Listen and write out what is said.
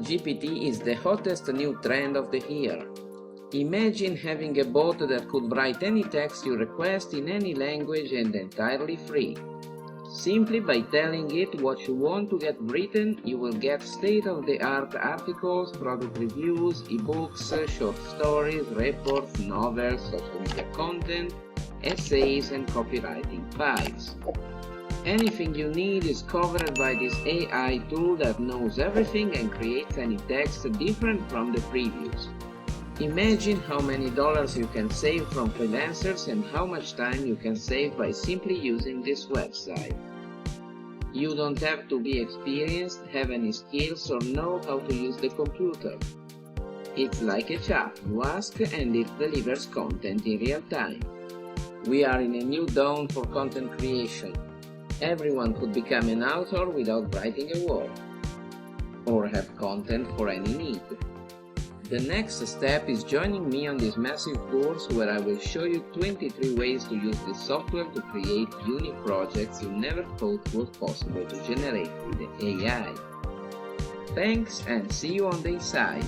ChatGPT is the hottest new trend of the year. Imagine having a bot that could write any text you request in any language and entirely free. Simply by telling it what you want to get written, you will get state-of-the-art articles, product reviews, ebooks, short stories, reports, novels, social media content, essays, and copywriting files. Anything you need is covered by this AI tool that knows everything and creates any text different from the previous. Imagine how many dollars you can save from freelancers and how much time you can save by simply using this website. You don't have to be experienced, have any skills, or know how to use the computer. It's like a chat. You ask and it delivers content in real time. We are in a new dawn for content creation. Everyone could become an author without writing a word, or have content for any need. The next step is joining me on this massive course where I will show you 23 ways to use this software to create unique projects you never thought was possible to generate with the AI. Thanks and see you on the inside!